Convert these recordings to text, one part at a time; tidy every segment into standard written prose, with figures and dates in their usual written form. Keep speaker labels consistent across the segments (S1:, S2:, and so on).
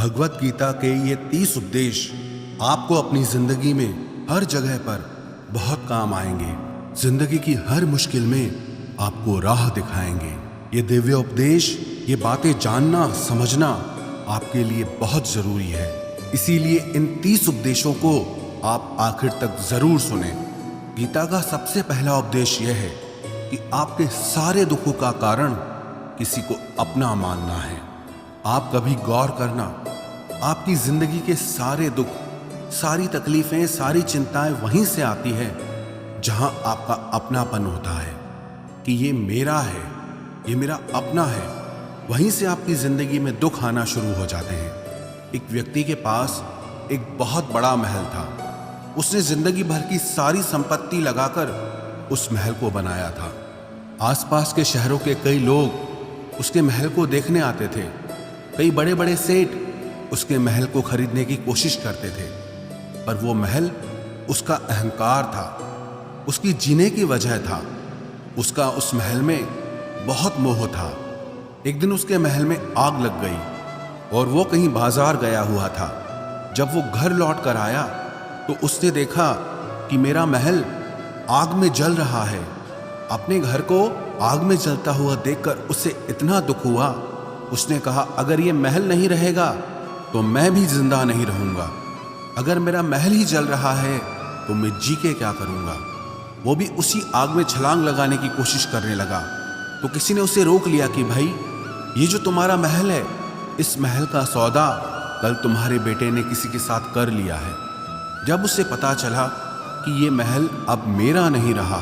S1: भगवत गीता के ये 30 उपदेश आपको अपनी जिंदगी में हर जगह पर बहुत काम आएंगे। जिंदगी की हर मुश्किल में आपको राह दिखाएंगे। ये दिव्य उपदेश, ये बातें जानना समझना आपके लिए बहुत जरूरी है। इसीलिए इन 30 उपदेशों को आप आखिर तक जरूर सुने। गीता का सबसे पहला उपदेश यह है कि आपके सारे दुखों का कारण किसी को अपना मानना है। आप कभी गौर करना, आपकी जिंदगी के सारे दुख, सारी तकलीफें, सारी चिंताएं वहीं से आती है जहां आपका अपनापन होता है कि ये मेरा है, ये मेरा अपना है। वहीं से आपकी जिंदगी में दुख आना शुरू हो जाते हैं। एक व्यक्ति के पास एक बहुत बड़ा महल था। उसने जिंदगी भर की सारी संपत्ति लगाकर उस महल को बनाया था। आसपास के शहरों के कई लोग उसके महल को देखने आते थे। कई बड़े बड़े सेठ उसके महल को खरीदने की कोशिश करते थे, पर वो महल उसका अहंकार था, उसकी जीने की वजह था। उसका उस महल में बहुत मोह था। एक दिन उसके महल में आग लग गई और वो कहीं बाजार गया हुआ था। जब वो घर लौट कर आया तो उसने देखा कि मेरा महल आग में जल रहा है। अपने घर को आग में जलता हुआ देखकर उसे इतना दुख हुआ। उसने कहा, अगर ये महल नहीं रहेगा तो मैं भी जिंदा नहीं रहूंगा। अगर मेरा महल ही जल रहा है तो मैं जी के क्या करूंगा। वो भी उसी आग में छलांग लगाने की कोशिश करने लगा। तो किसी ने उसे रोक लिया कि भाई, ये जो तुम्हारा महल है, इस महल का सौदा कल तुम्हारे बेटे ने किसी के साथ कर लिया है। जब उसे पता चला कि ये महल अब मेरा नहीं रहा,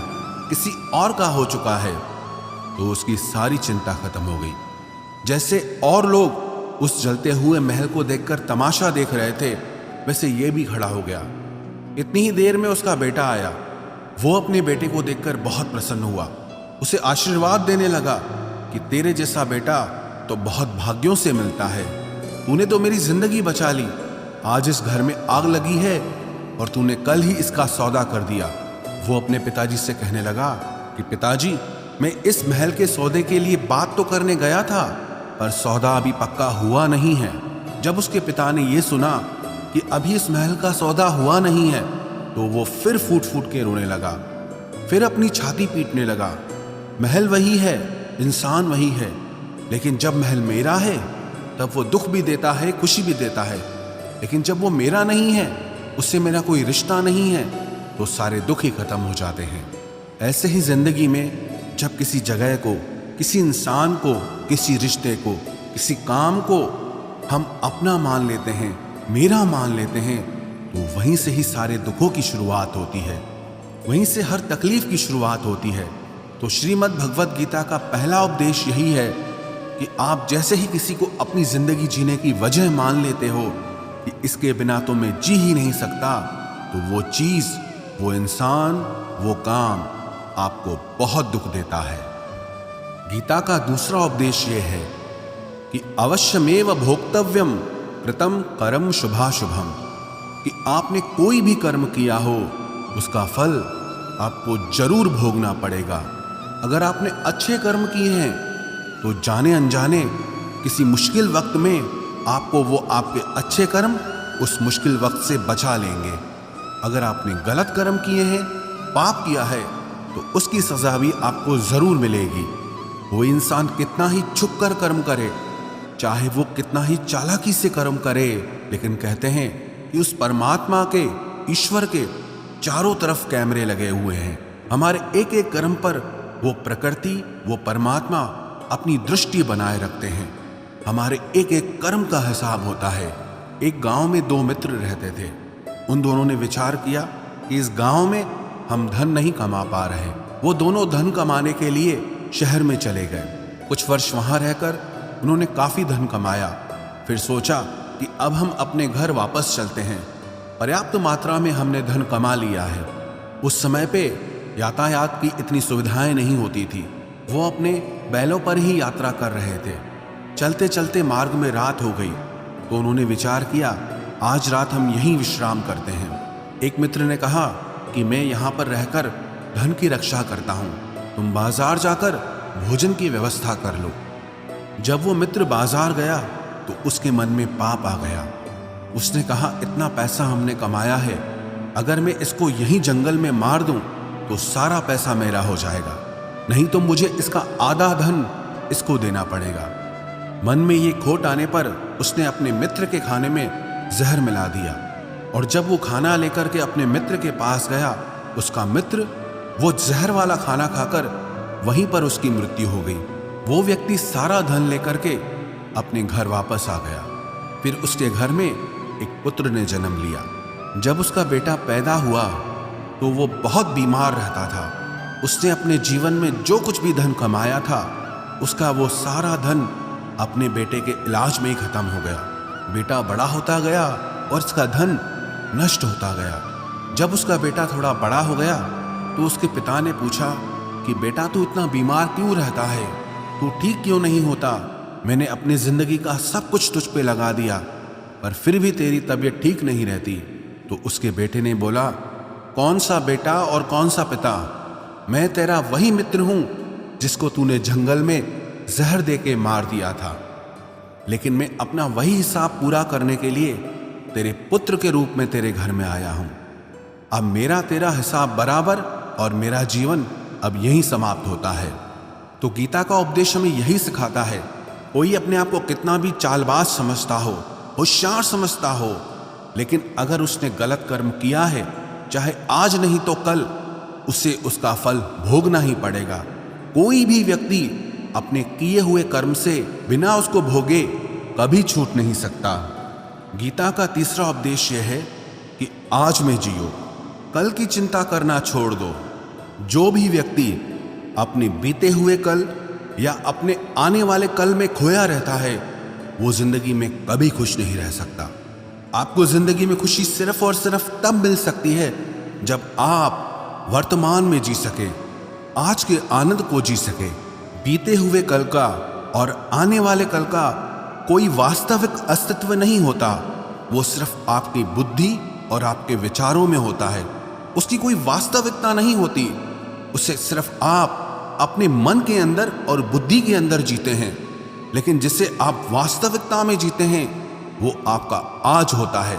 S1: किसी और का हो चुका है, तो उसकी सारी चिंता खत्म हो गई। जैसे और लोग उस जलते हुए महल को देखकर तमाशा देख रहे थे, वैसे ये भी खड़ा हो गया। इतनी ही देर में उसका बेटा आया। वो अपने बेटे को देखकर बहुत प्रसन्न हुआ। उसे आशीर्वाद देने लगा कि तेरे जैसा बेटा तो बहुत भाग्यों से मिलता है। तूने तो मेरी जिंदगी बचा ली। आज इस घर में आग लगी है और तूने कल ही इसका सौदा कर दिया। वो अपने पिताजी से कहने लगा कि पिताजी, मैं इस महल के सौदे के लिए बात तो करने गया था, पर सौदा अभी पक्का हुआ नहीं है। जब उसके पिता ने यह सुना कि अभी इस महल का सौदा हुआ नहीं है, तो वो फिर फूट फूट के रोने लगा। फिर अपनी छाती पीटने लगा। महल वही है, इंसान वही है, लेकिन जब महल मेरा है तब वो दुख भी देता है, खुशी भी देता है। लेकिन जब वो मेरा नहीं है, उससे मेरा कोई रिश्ता नहीं है, तो सारे दुख ही खत्म हो जाते हैं। ऐसे ही जिंदगी में जब किसी जगह को, किसी इंसान को, किसी रिश्ते को, किसी काम को हम अपना मान लेते हैं, मेरा मान लेते हैं, तो वहीं से ही सारे दुखों की शुरुआत होती है। वहीं से हर तकलीफ की शुरुआत होती है। तो श्रीमद् भगवत गीता का पहला उपदेश यही है कि आप जैसे ही किसी को अपनी जिंदगी जीने की वजह मान लेते हो कि इसके बिना तो मैं जी ही नहीं सकता, तो वो चीज, वो इंसान, वो काम आपको बहुत दुख देता है। गीता का दूसरा उपदेश यह है कि अवश्यमेव भोक्तव्यम कृतं कर्म शुभाशुभम, कि आपने कोई भी कर्म किया हो उसका फल आपको जरूर भोगना पड़ेगा। अगर आपने अच्छे कर्म किए हैं तो जाने अनजाने किसी मुश्किल वक्त में आपको वो आपके अच्छे कर्म उस मुश्किल वक्त से बचा लेंगे। अगर आपने गलत कर्म किए हैं, पाप किया है, तो उसकी सजा भी आपको जरूर मिलेगी। वो इंसान कितना ही छुप कर कर्म करे, चाहे वो कितना ही चालाकी से कर्म करे, लेकिन कहते हैं कि उस परमात्मा के, ईश्वर के चारों तरफ कैमरे लगे हुए हैं। हमारे एक एक कर्म पर वो प्रकृति, वो परमात्मा अपनी दृष्टि बनाए रखते हैं। हमारे एक एक कर्म का हिसाब होता है। एक गांव में 2 मित्र रहते थे। उन दोनों ने विचार किया कि इस गांव में हम धन नहीं कमा पा रहे। वो दोनों धन कमाने के लिए शहर में चले गए। कुछ वर्ष वहां रहकर उन्होंने काफी धन कमाया। फिर सोचा कि अब हम अपने घर वापस चलते हैं। पर्याप्त मात्रा में हमने धन कमा लिया है। उस समय पे यातायात की इतनी सुविधाएं नहीं होती थी। वो अपने बैलों पर ही यात्रा कर रहे थे। चलते चलते मार्ग में रात हो गई, तो उन्होंने विचार किया, आज रात हम यहीं विश्राम करते हैं। एक मित्र ने कहा कि मैं यहाँ पर रहकर धन की रक्षा करता हूँ, तुम बाजार जाकर भोजन की व्यवस्था कर लो। जब वो मित्र बाजार गया तो उसके मन में पाप आ गया। उसने कहा, इतना पैसा हमने कमाया है, अगर मैं इसको यहीं जंगल में मार दूं तो सारा पैसा मेरा हो जाएगा, नहीं तो मुझे इसका आधा धन इसको देना पड़ेगा। मन में ये खोट आने पर उसने अपने मित्र के खाने में जहर मिला दिया, और जब वो खाना लेकर के अपने मित्र के पास गया, उसका मित्र वो जहर वाला खाना खाकर वहीं पर उसकी मृत्यु हो गई। वो व्यक्ति सारा धन लेकर के अपने घर वापस आ गया। फिर उसके घर में एक पुत्र ने जन्म लिया। जब उसका बेटा पैदा हुआ तो वो बहुत बीमार रहता था। उसने अपने जीवन में जो कुछ भी धन कमाया था, उसका वो सारा धन अपने बेटे के इलाज में ही खत्म हो गया। बेटा बड़ा होता गया और इसका धन नष्ट होता गया। जब उसका बेटा थोड़ा बड़ा हो गया तो उसके पिता ने पूछा कि बेटा, तू इतना बीमार क्यों रहता है, तू ठीक क्यों नहीं होता? मैंने अपनी जिंदगी का सब कुछ तुझ पे लगा दिया, पर फिर भी तेरी तबीयत ठीक नहीं रहती। तो उसके बेटे ने बोला, कौन सा बेटा और कौन सा पिता? मैं तेरा वही मित्र हूं जिसको तूने जंगल में जहर दे के मार दिया था, लेकिन मैं अपना वही हिसाब पूरा करने के लिए तेरे पुत्र के रूप में तेरे घर में आया हूं। अब मेरा तेरा हिसाब बराबर और मेरा जीवन अब यहीं समाप्त होता है। तो गीता का उपदेश हमें यही सिखाता है, कोई अपने आप को कितना भी चालबाज समझता हो, होशियार समझता हो, लेकिन अगर उसने गलत कर्म किया है, चाहे आज नहीं तो कल उसे उसका फल भोगना ही पड़ेगा। कोई भी व्यक्ति अपने किए हुए कर्म से बिना उसको भोगे कभी छूट नहीं सकता। गीता का तीसरा उपदेश यह है कि आज में जियो, कल की चिंता करना छोड़ दो। जो भी व्यक्ति अपने बीते हुए कल या अपने आने वाले कल में खोया रहता है, वो जिंदगी में कभी खुश नहीं रह सकता। आपको जिंदगी में खुशी सिर्फ और सिर्फ तब मिल सकती है जब आप वर्तमान में जी सके, आज के आनंद को जी सके। बीते हुए कल का और आने वाले कल का कोई वास्तविक अस्तित्व नहीं होता, वो सिर्फ आपकी बुद्धि और आपके विचारों में होता है। उसकी कोई वास्तविकता नहीं होती, उसे सिर्फ आप अपने मन के अंदर और बुद्धि के अंदर जीते हैं। लेकिन जिसे आप वास्तविकता में जीते हैं वो आपका आज होता है,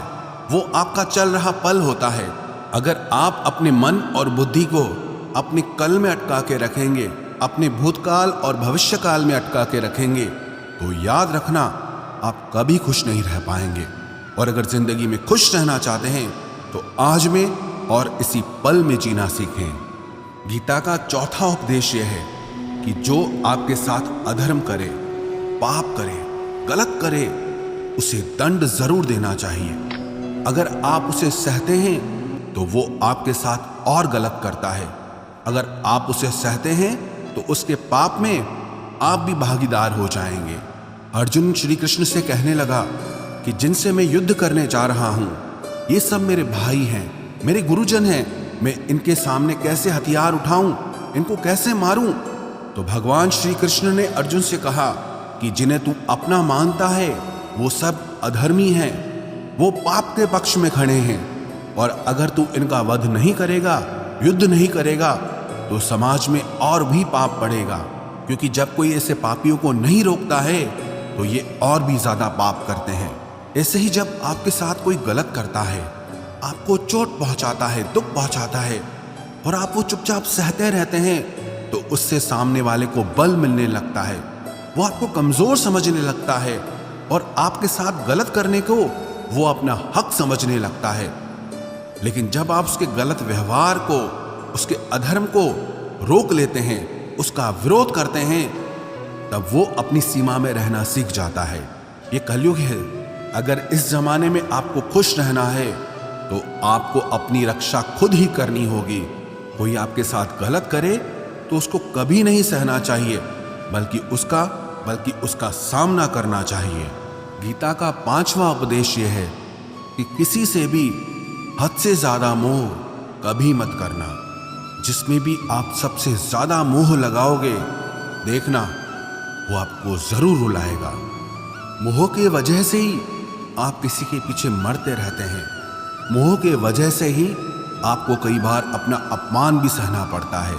S1: वो आपका चल रहा पल होता है। अगर आप अपने मन और बुद्धि को अपने कल में अटका के रखेंगे, अपने भूतकाल और भविष्यकाल में अटका के रखेंगे, तो याद रखना आप कभी खुश नहीं रह पाएंगे। और अगर जिंदगी में खुश रहना चाहते हैं तो आज में और इसी पल में जीना सीखें। गीता का चौथा उपदेश यह है कि जो आपके साथ अधर्म करे, पाप करे, गलत करे, उसे दंड जरूर देना चाहिए। अगर आप उसे सहते हैं तो वो आपके साथ और गलत करता है। अगर आप उसे सहते हैं तो उसके पाप में आप भी भागीदार हो जाएंगे। अर्जुन श्री कृष्ण से कहने लगा कि जिनसे मैं युद्ध करने जा रहा हूं, ये सब मेरे भाई हैं, मेरे गुरुजन हैं, मैं इनके सामने कैसे हथियार उठाऊं, इनको कैसे मारूं? तो भगवान श्री कृष्ण ने अर्जुन से कहा कि जिन्हें तू अपना मानता है वो सब अधर्मी हैं, वो पाप के पक्ष में खड़े हैं, और अगर तू इनका वध नहीं करेगा, युद्ध नहीं करेगा, तो समाज में और भी पाप बढ़ेगा। क्योंकि जब कोई ऐसे पापियों को नहीं रोकता है तो ये और भी ज्यादा पाप करते हैं। ऐसे ही जब आपके साथ कोई गलत करता है, आपको चोट पहुंचाता है, दुख पहुंचाता है, और आप वो चुपचाप सहते रहते हैं, तो उससे सामने वाले को बल मिलने लगता है, वो आपको कमजोर समझने लगता है, और आपके साथ गलत करने को वो अपना हक समझने लगता है। लेकिन जब आप उसके गलत व्यवहार को, उसके अधर्म को रोक लेते हैं, उसका विरोध करते हैं, तब वो अपनी सीमा में रहना सीख जाता है। ये कलयुग है। अगर इस जमाने में आपको खुश रहना है तो आपको अपनी रक्षा खुद ही करनी होगी। कोई आपके साथ गलत करे तो उसको कभी नहीं सहना चाहिए, बल्कि उसका सामना करना चाहिए। गीता का पांचवा उपदेश यह है कि किसी से भी हद से ज्यादा मोह कभी मत करना। जिसमें भी आप सबसे ज्यादा मोह लगाओगे, देखना वो आपको जरूर रुलाएगा। मोह के वजह से ही आप किसी के पीछे मरते रहते हैं। मोह के वजह से ही आपको कई बार अपना अपमान भी सहना पड़ता है,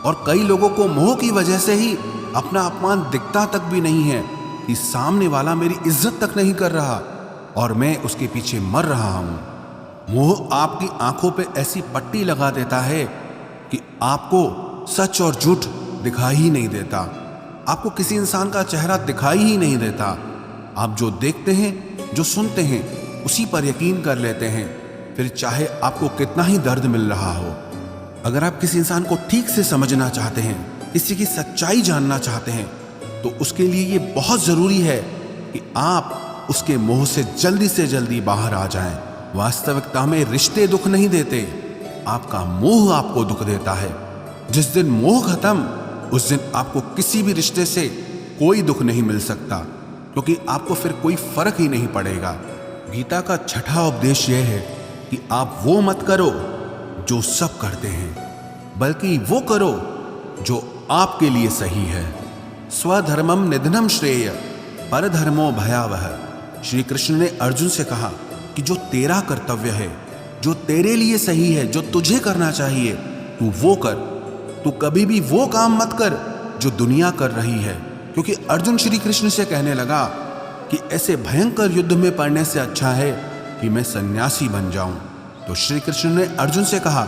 S1: और कई लोगों को मोह की वजह से ही अपना अपमान दिखता तक भी नहीं है, कि सामने वाला मेरी इज्जत तक नहीं कर रहा और मैं उसके पीछे मर रहा हूं। मोह आपकी आंखों पे ऐसी पट्टी लगा देता है कि आपको सच और झूठ दिखाई ही नहीं देता, आपको किसी इंसान का चेहरा दिखाई ही नहीं देता। आप जो देखते हैं, जो सुनते हैं, उसी पर यकीन कर लेते हैं, फिर चाहे आपको कितना ही दर्द मिल रहा हो। अगर आप किसी इंसान को ठीक से समझना चाहते हैं, किसी की सच्चाई जानना चाहते हैं, तो उसके लिए ये बहुत जरूरी है कि आप उसके मोह से जल्दी बाहर आ जाएं। वास्तविकता में रिश्ते दुख नहीं देते, आपका मोह आपको दुख देता है। जिस दिन मोह खत्म, उस दिन आपको किसी भी रिश्ते से कोई दुख नहीं मिल सकता, क्योंकि आपको फिर कोई फर्क ही नहीं पड़ेगा। गीता का छठा उपदेश यह है कि आप वो मत करो जो सब करते हैं, बल्कि वो करो जो आपके लिए सही है। स्वधर्मम निधनम श्रेय परधर्मो भयावह। श्री कृष्ण ने अर्जुन से कहा कि जो तेरा कर्तव्य है, जो तेरे लिए सही है, जो तुझे करना चाहिए, तू वो कर। तू कभी भी वो काम मत कर जो दुनिया कर रही है, क्योंकि अर्जुन श्री कृष्ण से कहने लगा कि ऐसे भयंकर युद्ध में पड़ने से अच्छा है कि मैं सन्यासी बन जाऊं। तो श्री कृष्ण ने अर्जुन से कहा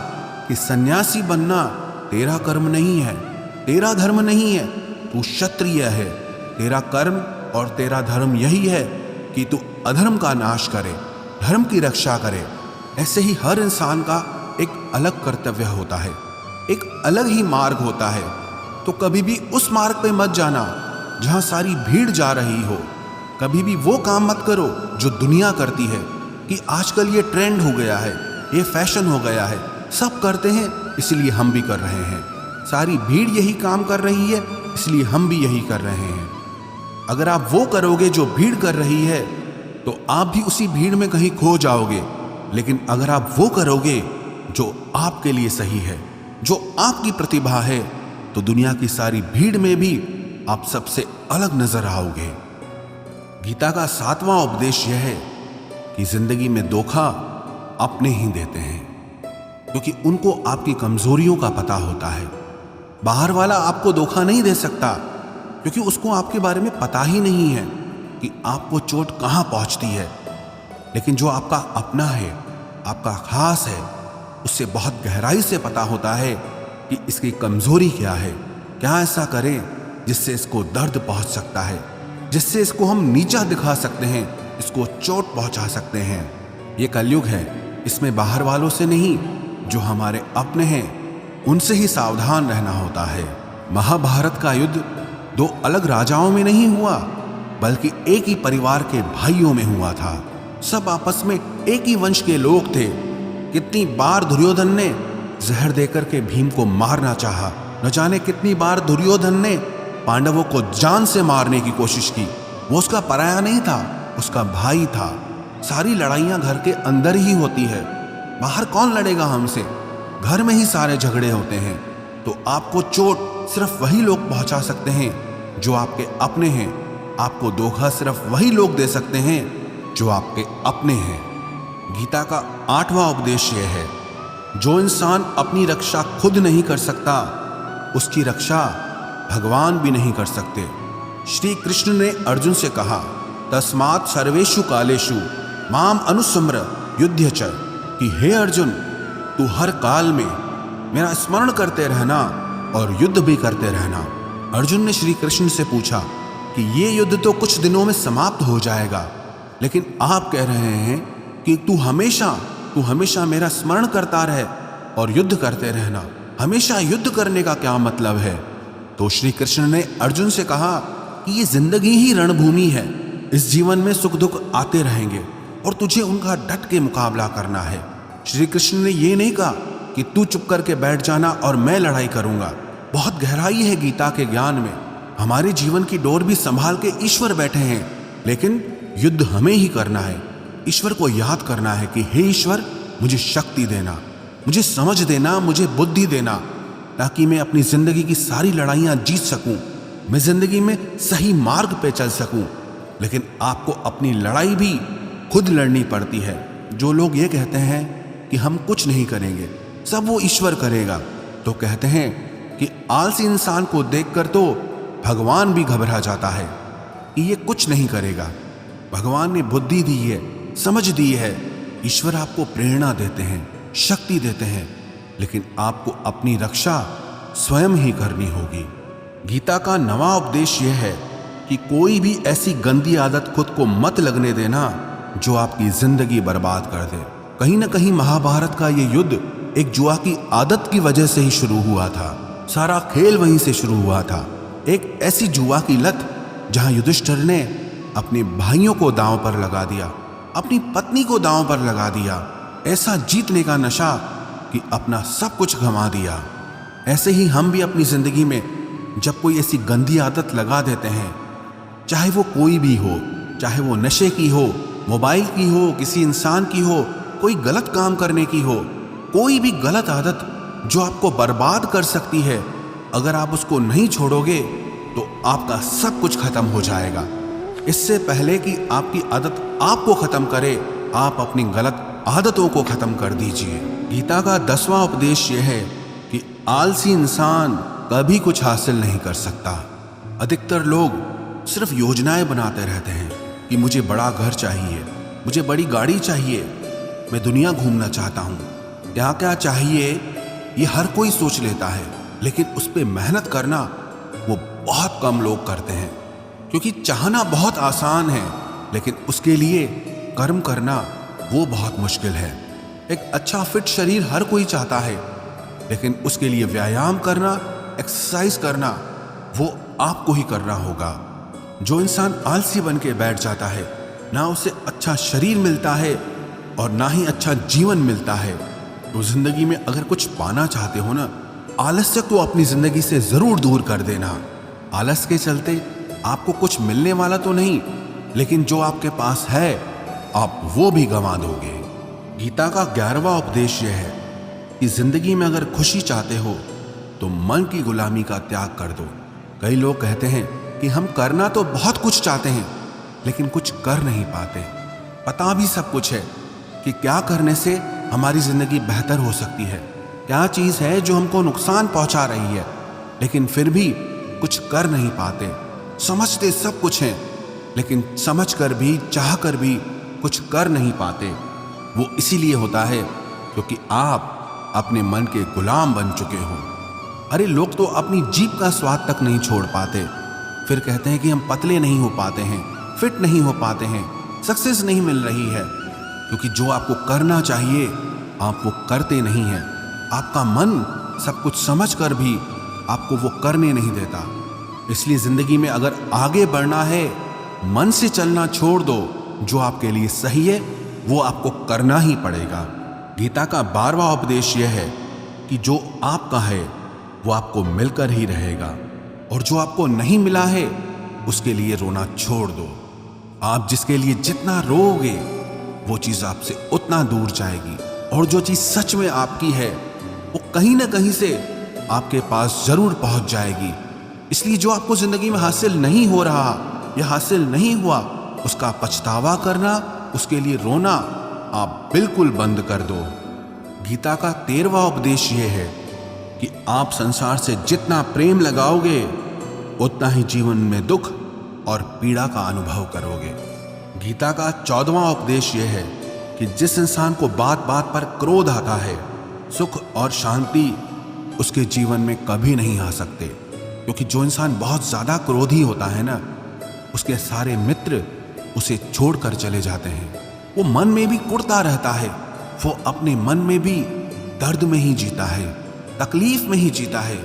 S1: कि सन्यासी बनना तेरा कर्म नहीं है, तेरा धर्म नहीं है, तू क्षत्रिय है। तेरा कर्म और तेरा धर्म यही है कि तू अधर्म का नाश करे, धर्म की रक्षा करे। ऐसे ही हर इंसान का एक अलग कर्तव्य होता है, एक अलग ही मार्ग होता है। तो कभी भी उस मार्ग पे मत जाना जहां सारी भीड़ जा रही हो। कभी भी वो काम मत करो जो दुनिया करती है, कि आजकल ये ट्रेंड हो गया है, ये फैशन हो गया है, सब करते हैं इसलिए हम भी कर रहे हैं। सारी भीड़ यही काम कर रही है इसलिए हम भी यही कर रहे हैं। अगर आप वो करोगे जो भीड़ कर रही है, तो आप भी उसी भीड़ में कहीं खो जाओगे। लेकिन अगर आप वो करोगे जो आपके लिए सही है, जो आपकी प्रतिभा है, तो दुनिया की सारी भीड़ में भी आप सबसे अलग नजर आओगे। गीता का 7वां उपदेश यह है कि जिंदगी में धोखा अपने ही देते हैं, क्योंकि उनको आपकी कमजोरियों का पता होता है। बाहर वाला आपको धोखा नहीं दे सकता, क्योंकि उसको आपके बारे में पता ही नहीं है कि आपको चोट कहां पहुंचती है। लेकिन जो आपका अपना है, आपका खास है, उससे बहुत गहराई से पता होता है कि इसकी कमजोरी क्या है, क्या ऐसा करें जिससे इसको दर्द पहुंच सकता है, जिससे इसको हम नीचा दिखा सकते हैं, इसको चोट पहुंचा सकते हैं। ये कलयुग है, इसमें बाहर वालों से नहीं, जो हमारे अपने हैं उनसे ही सावधान रहना होता है। महाभारत का युद्ध दो अलग राजाओं में नहीं हुआ, बल्कि एक ही परिवार के भाइयों में हुआ था। सब आपस में एक ही वंश के लोग थे। कितनी बार दुर्योधन ने जहर देकर के भीम को मारना चाहा, न जाने कितनी बार दुर्योधन ने पांडवों को जान से मारने की कोशिश की। वो उसका पराया नहीं था, उसका भाई था। सारी लड़ाइयां घर के अंदर ही होती है, बाहर कौन लड़ेगा हमसे, घर में ही सारे झगड़े होते हैं। तो आपको चोट सिर्फ वही लोग पहुंचा सकते हैं जो आपके अपने हैं। आपको धोखा सिर्फ वही लोग दे सकते हैं जो आपके अपने हैं। गीता का 8वां उपदेश यह है, जो इंसान अपनी रक्षा खुद नहीं कर सकता, उसकी रक्षा भगवान भी नहीं कर सकते। श्री कृष्ण ने अर्जुन से कहा, तस्मात् सर्वेषु कालेषु माम अनुस्मर युध्य च, कि हे अर्जुन, तू हर काल में मेरा स्मरण करते रहना और युद्ध भी करते रहना। अर्जुन ने श्री कृष्ण से पूछा कि ये युद्ध तो कुछ दिनों में समाप्त हो जाएगा, लेकिन आप कह रहे हैं कि तू हमेशा मेरा स्मरण करता रहे और युद्ध करते रहना। हमेशा युद्ध करने का क्या मतलब है? तो श्री कृष्ण ने अर्जुन से कहा कि ये जिंदगी ही रणभूमि है। इस जीवन में सुख दुख आते रहेंगे और तुझे उनका डट के मुकाबला करना है। श्री कृष्ण ने ये नहीं कहा कि तू चुप करके बैठ जाना और मैं लड़ाई करूंगा। बहुत गहराई है गीता के ज्ञान में। हमारे जीवन की डोर भी संभाल के ईश्वर बैठे हैं, लेकिन युद्ध हमें ही करना है। ईश्वर को याद करना है कि हे ईश्वर, मुझे शक्ति देना, मुझे समझ देना, मुझे बुद्धि देना, ताकि मैं अपनी जिंदगी की सारी लड़ाइयां जीत सकूं, मैं जिंदगी में सही मार्ग पे चल सकूं। लेकिन आपको अपनी लड़ाई भी खुद लड़नी पड़ती है। जो लोग ये कहते हैं कि हम कुछ नहीं करेंगे, सब वो ईश्वर करेगा, तो कहते हैं कि आलसी इंसान को देखकर तो भगवान भी घबरा जाता है कि ये कुछ नहीं करेगा। भगवान ने बुद्धि दी है, समझ दी है। ईश्वर आपको प्रेरणा देते हैं, शक्ति देते हैं, लेकिन आपको अपनी रक्षा स्वयं ही करनी होगी। गीता का नवा उपदेश यह है कि कोई भी ऐसी गंदी आदत खुद को मत लगने देना जो आपकी जिंदगी बर्बाद कर दे। कहीं ना कहीं महाभारत का ये युद्ध एक जुआ की आदत की वजह से ही शुरू हुआ था। सारा खेल वहीं से शुरू हुआ था। एक ऐसी जुआ की लत जहां युधिष्ठिर ने अपने भाइयों को दांव पर लगा दिया, अपनी पत्नी को दांव पर लगा दिया। ऐसा जीतने का नशा कि अपना सब कुछ गंवा दिया। ऐसे ही हम भी अपनी जिंदगी में जब कोई ऐसी गंदी आदत लगा देते हैं, चाहे वो कोई भी हो, चाहे वो नशे की हो, मोबाइल की हो, किसी इंसान की हो, कोई गलत काम करने की हो, कोई भी गलत आदत जो आपको बर्बाद कर सकती है, अगर आप उसको नहीं छोड़ोगे तो आपका सब कुछ खत्म हो जाएगा। इससे पहले कि आपकी आदत आपको खत्म करे, आप अपनी गलत आदतों को खत्म कर दीजिए। गीता का 10वां उपदेश यह है कि आलसी इंसान कभी कुछ हासिल नहीं कर सकता। अधिकतर लोग सिर्फ योजनाएं बनाते रहते हैं कि मुझे बड़ा घर चाहिए, मुझे बड़ी गाड़ी चाहिए, मैं दुनिया घूमना चाहता हूँ। क्या क्या चाहिए ये हर कोई सोच लेता है, लेकिन उस पर मेहनत करना वो बहुत कम लोग करते हैं। क्योंकि चाहना बहुत आसान है, लेकिन उसके लिए कर्म करना वो बहुत मुश्किल है। एक अच्छा फिट शरीर हर कोई चाहता है, लेकिन उसके लिए व्यायाम करना, एक्सरसाइज करना वो आपको ही करना होगा। जो इंसान आलसी बन के बैठ जाता है, ना उसे अच्छा शरीर मिलता है और ना ही अच्छा जीवन मिलता है। तो जिंदगी में अगर कुछ पाना चाहते हो ना, आलस्य को अपनी जिंदगी से जरूर दूर कर देना। आलस के चलते आपको कुछ मिलने वाला तो नहीं, लेकिन जो आपके पास है आप वो भी गंवा दोगे। गीता का 11वां उपदेश यह है कि जिंदगी में अगर खुशी चाहते हो तो मन की गुलामी का त्याग कर दो। कई लोग कहते हैं कि हम करना तो बहुत कुछ चाहते हैं, लेकिन कुछ कर नहीं पाते। पता भी सब कुछ है कि क्या करने से हमारी जिंदगी बेहतर हो सकती है, क्या चीज़ है जो हमको नुकसान पहुंचा रही है, लेकिन फिर भी कुछ कर नहीं पाते। समझते सब कुछ हैं, लेकिन समझ कर भी, चाह कर भी कुछ कर नहीं पाते। वो इसीलिए होता है क्योंकि आप अपने मन के गुलाम बन चुके हो। अरे लोग तो अपनी जीभ का स्वाद तक नहीं छोड़ पाते, फिर कहते हैं कि हम पतले नहीं हो पाते हैं, फिट नहीं हो पाते हैं, सक्सेस नहीं मिल रही है। क्योंकि जो आपको करना चाहिए आप वो करते नहीं हैं। आपका मन सब कुछ समझ कर भी आपको वो करने नहीं देता। इसलिए जिंदगी में अगर आगे बढ़ना है, मन से चलना छोड़ दो। जो आपके लिए सही है वो आपको करना ही पड़ेगा। गीता का 12वां उपदेश यह है कि जो आपका है वो आपको मिलकर ही रहेगा, और जो आपको नहीं मिला है उसके लिए रोना छोड़ दो। आप जिसके लिए जितना रोओगे वो चीज आपसे उतना दूर जाएगी, और जो चीज सच में आपकी है वो कहीं ना कहीं से आपके पास जरूर पहुंच जाएगी। इसलिए जो आपको जिंदगी में हासिल नहीं हो रहा या हासिल नहीं हुआ, उसका पछतावा करना, उसके लिए रोना आप बिल्कुल बंद कर दो। गीता का 13वां उपदेश यह है कि आप संसार से जितना प्रेम लगाओगे उतना ही जीवन में दुख और पीड़ा का अनुभव करोगे। गीता का 14वां उपदेश यह है कि जिस इंसान को बात बात पर क्रोध आता है, सुख और शांति उसके जीवन में कभी नहीं आ सकते। क्योंकि जो इंसान बहुत ज्यादा क्रोधी होता है ना, उसके सारे मित्र उसे छोड़कर चले जाते हैं। वो मन में भी कुढ़ता रहता है, वो अपने मन में भी दर्द में ही जीता है, तकलीफ में ही जीता है।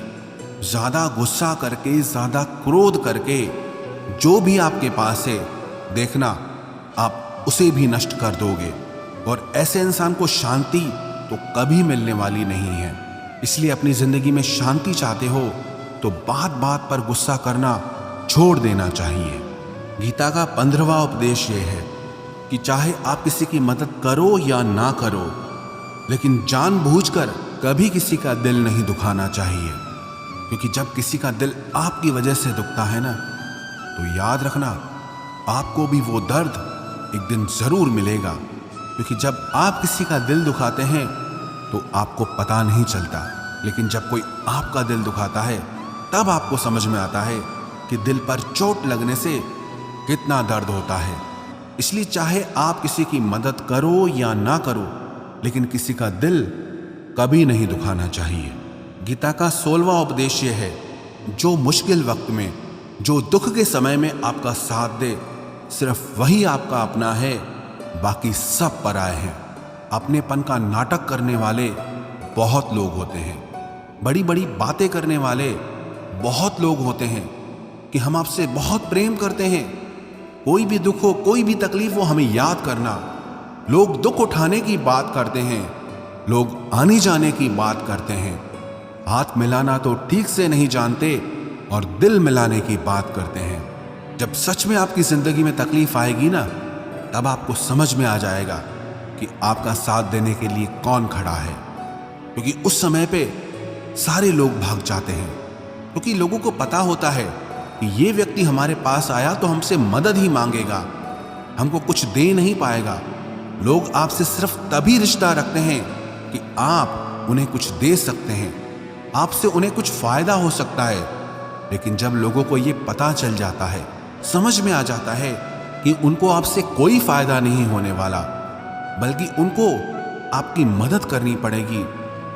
S1: ज्यादा गुस्सा करके, ज्यादा क्रोध करके जो भी आपके पास है, देखना आप उसे भी नष्ट कर दोगे। और ऐसे इंसान को शांति तो कभी मिलने वाली नहीं है। इसलिए अपनी जिंदगी में शांति चाहते हो तो बात बात पर गुस्सा करना छोड़ देना चाहिए। गीता का 15वां उपदेश यह है कि चाहे आप किसी की मदद करो या ना करो, लेकिन जानबूझकर कभी किसी का दिल नहीं दुखाना चाहिए। क्योंकि जब किसी का दिल आपकी वजह से दुखता है ना, तो याद रखना आपको भी वो दर्द एक दिन जरूर मिलेगा। क्योंकि जब आप किसी का दिल दुखाते हैं तो आपको पता नहीं चलता, लेकिन जब कोई आपका दिल दुखाता है तब आपको समझ में आता है कि दिल पर चोट लगने से कितना दर्द होता है। इसलिए चाहे आप किसी की मदद करो या ना करो, लेकिन किसी का दिल कभी नहीं दुखाना चाहिए। गीता का 16वां उपदेश यह है, जो मुश्किल वक्त में, जो दुख के समय में आपका साथ दे, सिर्फ वही आपका अपना है, बाकी सब पराए हैं। अपनेपन का नाटक करने वाले बहुत लोग होते हैं, बड़ी बड़ी बातें करने वाले बहुत लोग होते हैं कि हम आपसे बहुत प्रेम करते हैं, कोई भी दुख हो, कोई भी तकलीफ हो, हमें याद करना। लोग दुख उठाने की बात करते हैं, लोग आने जाने की बात करते हैं, हाथ मिलाना तो ठीक से नहीं जानते और दिल मिलाने की बात करते हैं। जब सच में आपकी जिंदगी में तकलीफ आएगी ना, तब आपको समझ में आ जाएगा कि आपका साथ देने के लिए कौन खड़ा है। क्योंकि उस समय पे सारे लोग भाग जाते हैं, क्योंकि लोगों को पता होता है कि ये व्यक्ति हमारे पास आया तो हमसे मदद ही मांगेगा, हमको कुछ दे नहीं पाएगा। लोग आपसे सिर्फ तभी रिश्ता रखते हैं कि आप उन्हें कुछ दे सकते हैं, आपसे उन्हें कुछ फायदा हो सकता है। लेकिन जब लोगों को ये पता चल जाता है, समझ में आ जाता है कि उनको आपसे कोई फायदा नहीं होने वाला, बल्कि उनको आपकी मदद करनी पड़ेगी,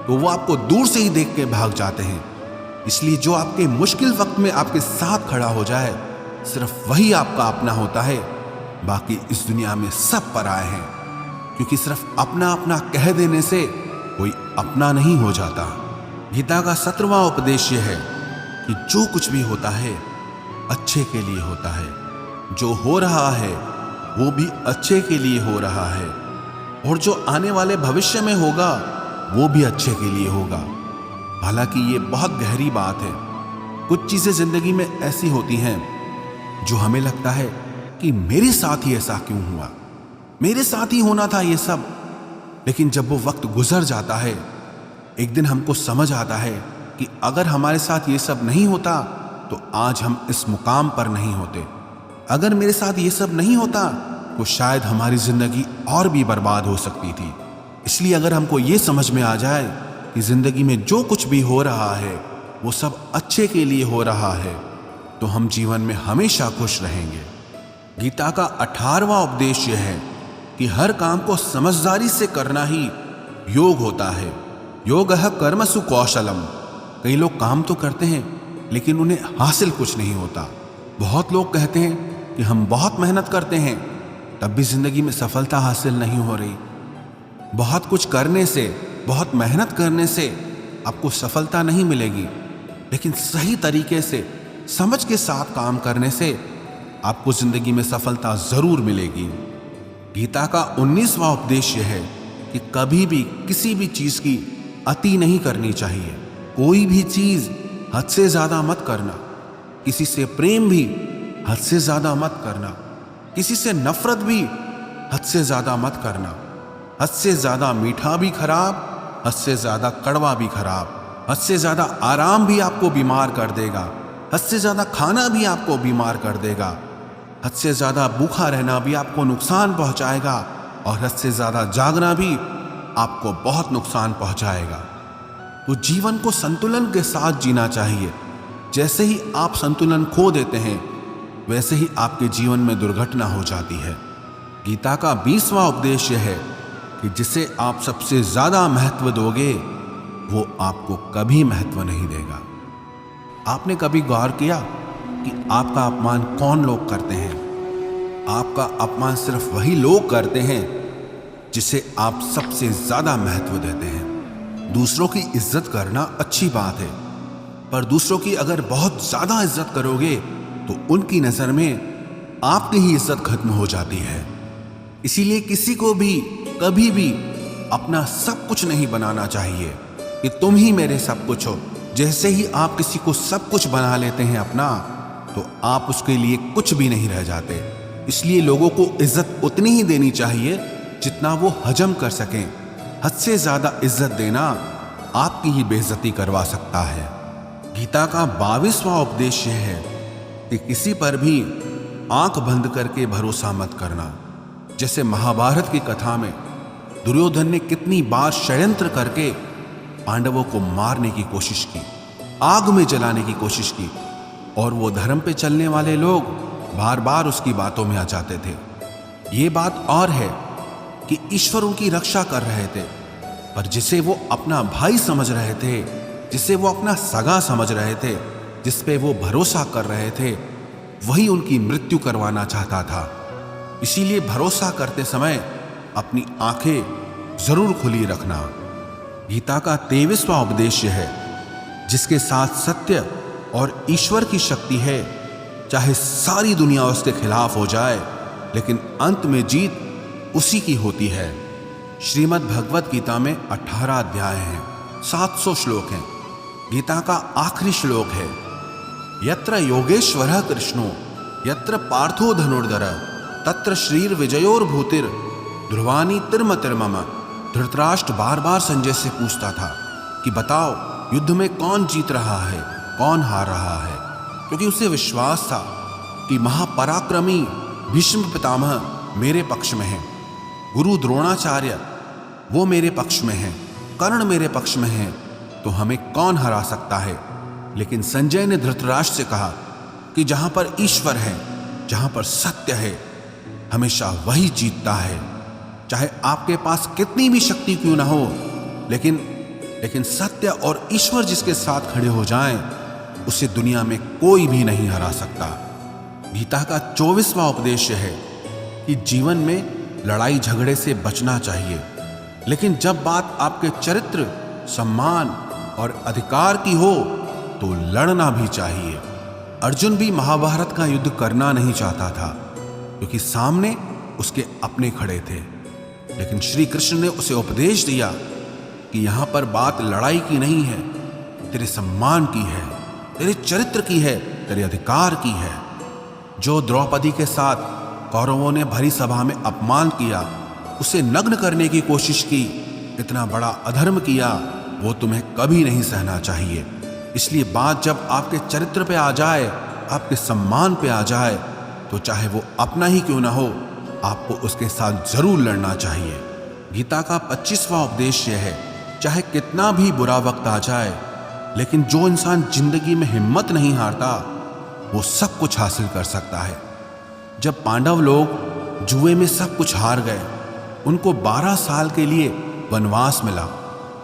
S1: तो वो आपको दूर से ही देख के भाग जाते हैं। इसलिए जो आपके मुश्किल वक्त में आपके साथ खड़ा हो जाए, सिर्फ वही आपका अपना होता है, बाकी इस दुनिया में सब पराए हैं। क्योंकि सिर्फ अपना अपना कह देने से कोई अपना नहीं हो जाता। गीता का 17वां उपदेश यह है कि जो कुछ भी होता है अच्छे के लिए होता है, जो हो रहा है वो भी अच्छे के लिए हो रहा है, और जो आने वाले भविष्य में होगा वो भी अच्छे के लिए होगा। हालांकि ये बहुत गहरी बात है। कुछ चीजें जिंदगी में ऐसी होती हैं जो हमें लगता है कि मेरे साथ ही ऐसा क्यों हुआ, मेरे साथ ही होना था ये सब। लेकिन जब वो वक्त गुजर जाता है, एक दिन हमको समझ आता है कि अगर हमारे साथ ये सब नहीं होता तो आज हम इस मुकाम पर नहीं होते। अगर मेरे साथ ये सब नहीं होता तो शायद हमारी जिंदगी और भी बर्बाद हो सकती थी। इसलिए अगर हमको ये समझ में आ जाए कि जिंदगी में जो कुछ भी हो रहा है वो सब अच्छे के लिए हो रहा है, तो हम जीवन में हमेशा खुश रहेंगे। गीता का 18वां उपदेश यह है कि हर काम को समझदारी से करना ही योग होता है। योगः कर्मसु कौशलम। कई लोग काम तो करते हैं लेकिन उन्हें हासिल कुछ नहीं होता। बहुत लोग कहते हैं कि हम बहुत मेहनत करते हैं, तब भी जिंदगी में सफलता हासिल नहीं हो रही। बहुत कुछ करने से, बहुत मेहनत करने से आपको सफलता नहीं मिलेगी, लेकिन सही तरीके से, समझ के साथ काम करने से आपको जिंदगी में सफलता जरूर मिलेगी। गीता का 19वां उपदेश यह है कि कभी भी किसी भी चीज की अति नहीं करनी चाहिए। कोई भी चीज हद से ज्यादा मत करना। किसी से प्रेम भी हद से ज्यादा मत करना। किसी से नफरत भी हद से ज्यादा मत करना। हद से ज्यादा मीठा भी खराब, हद से ज्यादा कड़वा भी खराब। हद से ज्यादा आराम भी आपको बीमार कर देगा, हद से ज्यादा खाना भी आपको बीमार कर देगा। हद से ज्यादा भूखा रहना भी आपको नुकसान पहुंचाएगा, और हद से ज्यादा जागना भी आपको बहुत नुकसान पहुंचाएगा। तो जीवन को संतुलन के साथ जीना चाहिए। जैसे ही आप संतुलन खो देते हैं, वैसे ही आपके जीवन में दुर्घटना हो जाती है। गीता का 20वां उपदेश यह है कि जिसे आप सबसे ज्यादा महत्व दोगे, वो आपको कभी महत्व नहीं देगा। आपने कभी गौर किया कि आपका अपमान कौन लोग करते हैं? आपका अपमान सिर्फ वही लोग करते हैं जिसे आप सबसे ज्यादा महत्व देते हैं। दूसरों की इज्जत करना अच्छी बात है, पर दूसरों की अगर बहुत ज्यादा इज्जत करोगे तो उनकी नजर में आपकी ही इज्जत खत्म हो जाती है। इसीलिए किसी को भी कभी भी अपना सब कुछ नहीं बनाना चाहिए कि तुम ही मेरे सब कुछ हो। जैसे ही आप किसी को सब कुछ बना लेते हैं अपना, तो आप उसके लिए कुछ भी नहीं रह जाते। इसलिए लोगों को इज्जत उतनी ही देनी चाहिए जितना वो हजम कर सकें। हद से ज्यादा इज्जत देना आपकी ही बेइज्जती करवा सकता है। गीता का 22वां उपदेश यह है कि किसी पर भी आंख बंद करके भरोसा मत करना। जैसे महाभारत की कथा में दुर्योधन ने कितनी बार षड्यंत्र करके पांडवों को मारने की कोशिश की, आग में जलाने की कोशिश की, और वो धर्म पे चलने वाले लोग बार बार उसकी बातों में आ जाते थे। ये बात और है कि ईश्वर उनकी रक्षा कर रहे थे, पर जिसे वो अपना भाई समझ रहे थे, जिसे वो अपना सगा समझ रहे थे, जिस पे वो भरोसा कर रहे थे, वही उनकी मृत्यु करवाना चाहता था। इसीलिए भरोसा करते समय अपनी आंखें जरूर खुली रखना। गीता का 23वां उपदेश है, जिसके साथ सत्य और ईश्वर की शक्ति है, चाहे सारी दुनिया उसके खिलाफ हो जाए, लेकिन अंत में जीत उसी की होती है। श्रीमद् भगवत गीता में 18 अध्याय हैं, 700 श्लोक हैं। गीता का आखिरी श्लोक है, यत्र योगेश्वरः कृष्णो यत्र पार्थो धनुर्धर तत्र श्रीर विजयोर्भूतिर ध्रुवानी तिर्म तिर्मम। धृतराष्ट्र बार बार संजय से पूछता था कि बताओ युद्ध में कौन जीत रहा है, कौन हार रहा है, क्योंकि उसे विश्वास था कि महापराक्रमी भीष्म पितामह मेरे पक्ष में है, गुरु द्रोणाचार्य वो मेरे पक्ष में है, कर्ण मेरे पक्ष में है, तो हमें कौन हरा सकता है। लेकिन संजय ने धृतराष्ट्र से कहा कि जहां पर ईश्वर है, जहां पर सत्य है, हमेशा वही जीतता है। चाहे आपके पास कितनी भी शक्ति क्यों ना हो, लेकिन सत्य और ईश्वर जिसके साथ खड़े हो जाएं, उसे दुनिया में कोई भी नहीं हरा सकता। गीता का 24वां उपदेश है कि जीवन में लड़ाई झगड़े से बचना चाहिए, लेकिन जब बात आपके चरित्र, सम्मान और अधिकार की हो तो लड़ना भी चाहिए। अर्जुन भी महाभारत का युद्ध करना नहीं चाहता था, क्योंकि सामने उसके अपने खड़े थे, लेकिन श्री कृष्ण ने उसे उपदेश दिया कि यहां पर बात लड़ाई की नहीं है, तेरे सम्मान की है, तेरे चरित्र की है, तेरे अधिकार की है। जो द्रौपदी के साथ कौरवों ने भरी सभा में अपमान किया, उसे नग्न करने की कोशिश की, इतना बड़ा अधर्म किया, वो तुम्हें कभी नहीं सहना चाहिए। इसलिए बात जब आपके चरित्र पे आ जाए, आपके सम्मान पे आ जाए, तो चाहे वो अपना ही क्यों ना हो, आपको उसके साथ जरूर लड़ना चाहिए। गीता का 25वां उपदेश यह है, चाहे कितना भी बुरा वक्त आ जाए, लेकिन जो इंसान जिंदगी में हिम्मत नहीं हारता, वो सब कुछ हासिल कर सकता है। जब पांडव लोग जुए में सब कुछ हार गए, उनको 12 साल के लिए वनवास मिला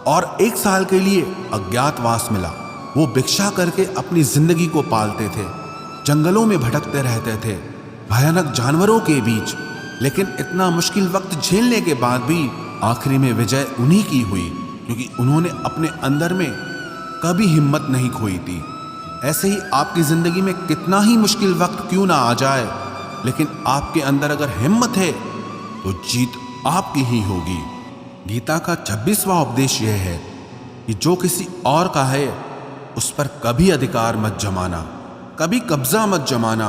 S1: और 1 साल के लिए अज्ञातवास मिला। वो भिक्षा करके अपनी जिंदगी को पालते थे, जंगलों में भटकते रहते थे, भयानक जानवरों के बीच, लेकिन इतना मुश्किल वक्त झेलने के बाद भी आखिरी में विजय उन्हीं की हुई, क्योंकि उन्होंने अपने अंदर में कभी हिम्मत नहीं खोई थी। ऐसे ही आपकी जिंदगी में कितना ही मुश्किल वक्त क्यों ना आ जाए, लेकिन आपके अंदर अगर हिम्मत है तो जीत आपकी ही होगी। गीता का 26वां उपदेश यह है कि जो किसी और का है, उस पर कभी अधिकार मत जमाना, कभी कब्जा मत जमाना।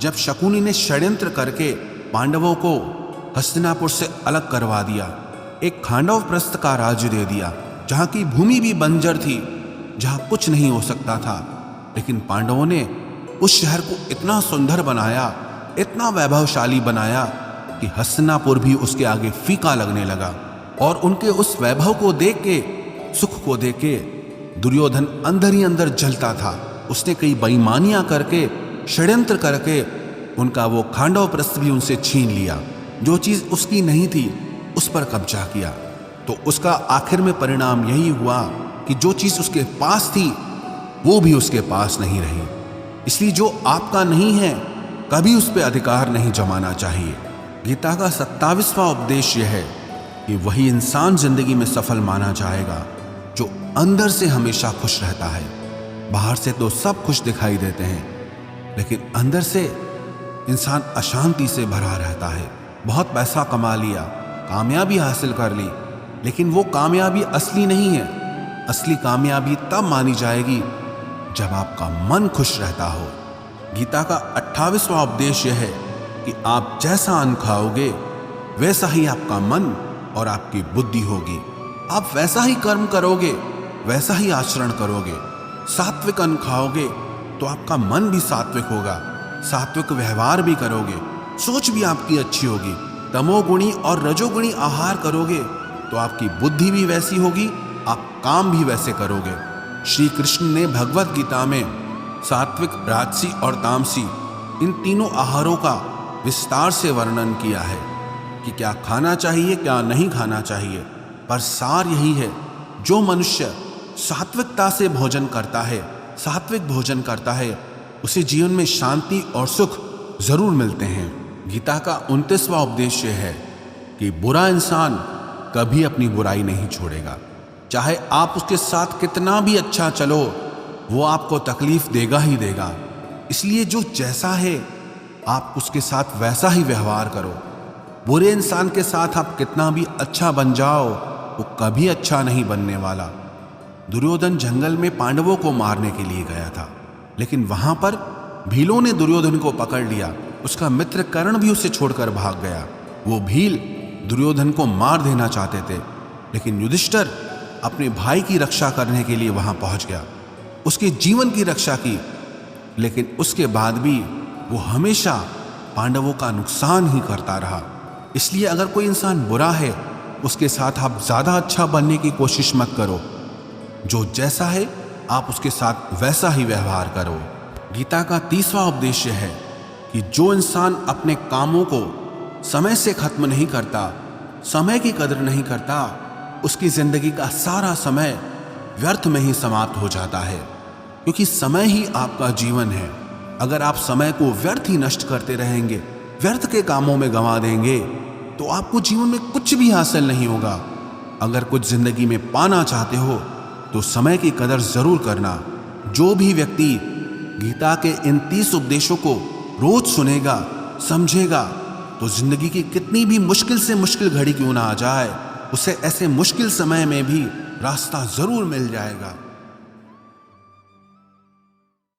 S1: जब शकुनी ने षड्यंत्र करके पांडवों को हस्तिनापुर से अलग करवा दिया, एक खांडव प्रस्थ का राज्य दे दिया, जहां की भूमि भी बंजर थी, जहां कुछ नहीं हो सकता था, लेकिन पांडवों ने उस शहर को इतना सुंदर बनाया, इतना वैभवशाली बनाया कि हस्तिनापुर भी उसके आगे फीका लगने लगा। और उनके उस वैभव को देख के, सुख को देख के दुर्योधन अंदर ही अंदर जलता था। उसने कई बेईमानियां करके, षड्यंत्र करके उनका वो खांडव प्रस्थ भी उनसे छीन लिया। जो चीज उसकी नहीं थी, उस पर कब्जा किया। तो उसका आखिर में परिणाम यही हुआ कि जो चीज उसके पास थी, वो भी उसके पास नहीं रही। इसलिए जो आपका नहीं है, कभी उस पर अधिकार नहीं जमाना चाहिए। गीता का 27वां उपदेश यह है कि वही इंसान जिंदगी में सफल माना जाएगा जो अंदर से हमेशा खुश रहता है। बाहर से तो सब खुश दिखाई देते हैं, लेकिन अंदर से इंसान अशांति से भरा रहता है। बहुत पैसा कमा लिया, कामयाबी हासिल कर ली, लेकिन वो कामयाबी असली नहीं है। असली कामयाबी तब मानी जाएगी जब आपका मन खुश रहता हो। गीता का 28वां उपदेश यह है कि आप जैसा अन्न खाओगे, वैसा ही आपका मन और आपकी बुद्धि होगी। आप वैसा ही कर्म करोगे, वैसा ही आचरण करोगे। सात्विक अन्न खाओगे तो आपका मन भी सात्विक होगा, सात्विक व्यवहार भी करोगे, सोच भी आपकी अच्छी होगी। तमोगुणी और रजोगुणी आहार करोगे तो आपकी बुद्धि भी वैसी होगी, आप काम भी वैसे करोगे। श्री कृष्ण ने भगवत गीता में सात्विक, राजसी और तामसी इन तीनों आहारों का विस्तार से वर्णन किया है कि क्या खाना चाहिए, क्या नहीं खाना चाहिए। पर सार यही है, जो मनुष्य सात्विकता से भोजन करता है, सात्विक भोजन करता है, उसे जीवन में शांति और सुख जरूर मिलते हैं। गीता का 29वां उपदेश है कि बुरा इंसान कभी अपनी बुराई नहीं छोड़ेगा। चाहे आप उसके साथ कितना भी अच्छा चलो, वो आपको तकलीफ देगा ही देगा। इसलिए जो जैसा है आप उसके साथ वैसा ही व्यवहार करो। बुरे इंसान के साथ आप कितना भी अच्छा बन जाओ, वो कभी अच्छा नहीं बनने वाला। दुर्योधन जंगल में पांडवों को मारने के लिए गया था, लेकिन वहां पर भीलों ने दुर्योधन को पकड़ लिया। उसका मित्र कर्ण भी उसे छोड़कर भाग गया। वो भील दुर्योधन को मार देना चाहते थे, लेकिन युधिष्ठिर अपने भाई की रक्षा करने के लिए वहां पहुंच गया, उसके जीवन की रक्षा की। लेकिन उसके बाद भी वो हमेशा पांडवों का नुकसान ही करता रहा। इसलिए अगर कोई इंसान बुरा है, उसके साथ आप ज्यादा अच्छा बनने की कोशिश मत करो। जो जैसा है आप उसके साथ वैसा ही व्यवहार करो। गीता का 30वां उपदेश है कि जो इंसान अपने कामों को समय से खत्म नहीं करता, समय की कदर नहीं करता, उसकी जिंदगी का सारा समय व्यर्थ में ही समाप्त हो जाता है। क्योंकि समय ही आपका जीवन है। अगर आप समय को व्यर्थ ही नष्ट करते रहेंगे, व्यर्थ के कामों में गंवा देंगे, तो आपको जीवन में कुछ भी हासिल नहीं होगा। अगर कुछ जिंदगी में पाना चाहते हो तो समय की कदर जरूर करना। जो भी व्यक्ति गीता के इन 30 उपदेशों को रोज सुनेगा, समझेगा, तो जिंदगी की कितनी भी मुश्किल से मुश्किल घड़ी क्यों ना आ जाए, उसे ऐसे मुश्किल समय में भी रास्ता जरूर मिल जाएगा।